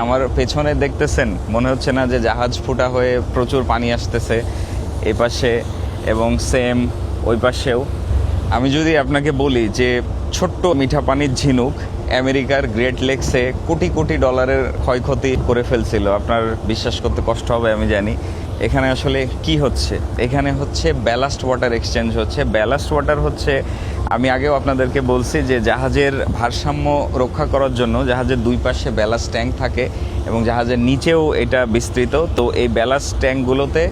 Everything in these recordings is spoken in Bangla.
আমার পেছনে দেখতেছেন, মনে হচ্ছে না যে জাহাজ ফুটা হয়ে প্রচুর পানি আসতেছে এই পাশে এবং সেম ওই পাশেও। আমি যদি আপনাকে বলি যে ছোট্ট মিঠা পানির ঝিনুক আমেরিকার গ্রেট লেকসে কোটি কোটি ডলারের ক্ষয়ক্ষতি করে ফেলছিল, আপনার বিশ্বাস করতে কষ্ট হবে আমি জানি। এখানে আসলে কি হচ্ছে? এখানে হচ্ছে ব্যালাস্ট ওয়াটার এক্সচেঞ্জ হচ্ছে। ব্যালাস্ট ওয়াটার হচ্ছে, আমি আগেও আপনাদেরকে বলছি যে জাহাজের ভারসাম্য রক্ষা করার জন্য জাহাজের দুই পাশে ব্যালাস্ট ট্যাঙ্ক থাকে এবং জাহাজের নিচেও এটা বিস্তৃত। তো এই ব্যালাস্ট ট্যাঙ্কগুলোতে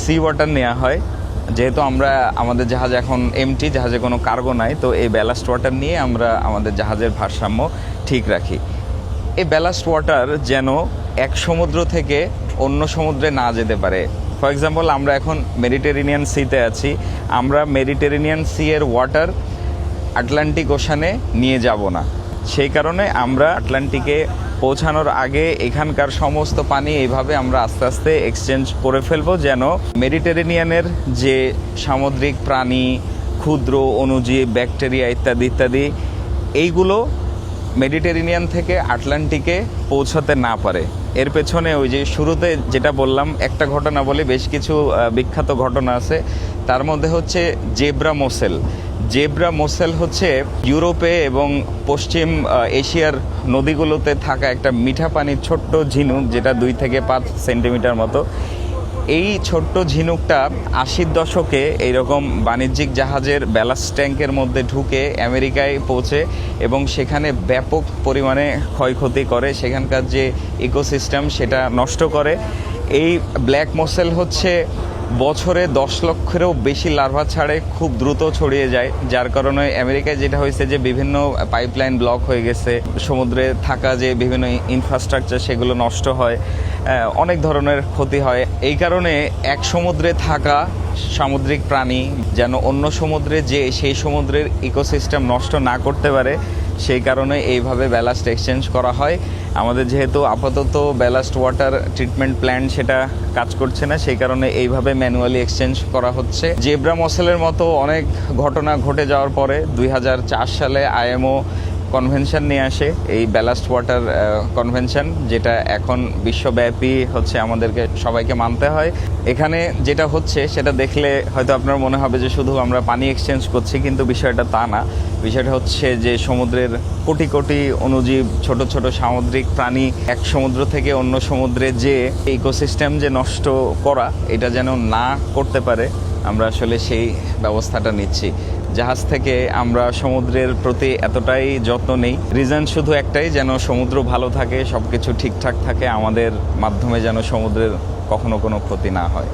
সি ওয়াটার নেওয়া হয়। যেহেতু আমরা আমাদের জাহাজ এখন এমটি, জাহাজে কোনো কার্গো নাই, তো এই ব্যালাস্ট ওয়াটার নিয়ে আমরা আমাদের জাহাজের ভারসাম্য ঠিক রাখি। এই ব্যালাস্ট ওয়াটার যেন এক সমুদ্র থেকে অন্য সমুদ্রে না যেতে পারে। ফর এক্সাম্পল, আমরা এখন মেডিটেরেনিয়ান সিতে আছি, আমরা মেডিটেরেনিয়ান সি এর ওয়াটার আটলান্টিক ওশানে নিয়ে যাব না। সেই কারণে আমরা আটলান্টিকে পৌঁছানোর আগে এখানকার সমস্ত পানি এইভাবে আমরা আস্তে আস্তে এক্সচেঞ্জ করে ফেলবো, যেন মেডিটেরেনিয়ানের যে সামুদ্রিক প্রাণী, ক্ষুদ্র অণুজীব, ব্যাকটেরিয়া ইত্যাদি ইত্যাদি, এইগুলো মেডিটেরেনিয়ান থেকে আটলান্টিকে পৌঁছাতে না পারে। এর পেছনে ওই যে শুরুতে যেটা বললাম, একটা ঘটনা বলে, বেশ কিছু বিখ্যাত ঘটনা আছে। তার মধ্যে হচ্ছে জেব্রা মোসেল। জেব্রা মোসেল হচ্ছে ইউরোপে এবং পশ্চিম এশিয়ার নদীগুলোতে থাকা একটা মিঠা পানির ছোট্ট ঝিনুক, যেটা 2 থেকে 5 সেন্টিমিটার মতো। এই ছোট্ট ঝিনুকটা 80-র দশকে এইরকম বাণিজ্যিক জাহাজের ব্যালাস্ট ট্যাঙ্কের মধ্যে ঢুকে আমেরিকায় পৌঁছে এবং সেখানে ব্যাপক পরিমাণে ক্ষয়ক্ষতি করে, সেখানকার যে ইকোসিস্টেম সেটা নষ্ট করে। এই ব্ল্যাক মোসেল হচ্ছে বছরে 10 লক্ষেরও বেশি লার্ভা ছাড়ে, খুব দ্রুত ছড়িয়ে যায়, যার কারণে আমেরিকায় যেটা হয়েছে যে বিভিন্ন পাইপলাইন ব্লক হয়ে গেছে, সমুদ্রে থাকা যে বিভিন্ন ইনফ্রাস্ট্রাকচার সেগুলো নষ্ট হয়, অনেক ধরনের ক্ষতি হয়। এই কারণে এক সমুদ্রে থাকা সামুদ্রিক প্রাণী যেন অন্য সমুদ্রে যে সেই সমুদ্রের ইকোসিস্টেম নষ্ট না করতে পারে, সেই কারণে এইভাবে ব্যালাস্ট এক্সচেঞ্জ করা হয়। আমাদের যেহেতু আপাতত ব্যালাস্ট ওয়াটার ট্রিটমেন্ট প্ল্যান্ট সেটা কাজ করছে না, সেই কারণে এইভাবে ম্যানুয়ালি এক্সচেঞ্জ করা হচ্ছে। জেব্রা মসেলের মতো অনেক ঘটনা ঘটে যাওয়ার পরে 2004 সালে আইএমও কনভেনশন নিয়ে আসে, এই ব্যালাস্ট ওয়াটার কনভেনশন, যেটা এখন বিশ্বব্যাপী হচ্ছে, আমাদেরকে সবাইকে মানতে হয়। এখানে যেটা হচ্ছে সেটা দেখলে হয়তো আপনার মনে হবে যে শুধু আমরা পানি এক্সচেঞ্জ করছি, কিন্তু বিষয়টা তা না। বিষয়টা হচ্ছে যে সমুদ্রের কোটি কোটি অণুজীব, ছোট ছোট সামুদ্রিক প্রাণী এক সমুদ্র থেকে অন্য সমুদ্রে যে ইকোসিস্টেম যে নষ্ট করা, এটা যেন না করতে পারে, আমরা আসলে সেই ব্যবস্থাটা নিচ্ছি। জাহাজ থেকে আমরা সমুদ্রের প্রতি এতটাই যত্ন নেই, রিজন শুধু একটাই, যেন সমুদ্র ভালো থাকে, সব কিছু ঠিকঠাক থাকে, আমাদের মাধ্যমে যেন সমুদ্রের কখনো কোনো ক্ষতি না হয়।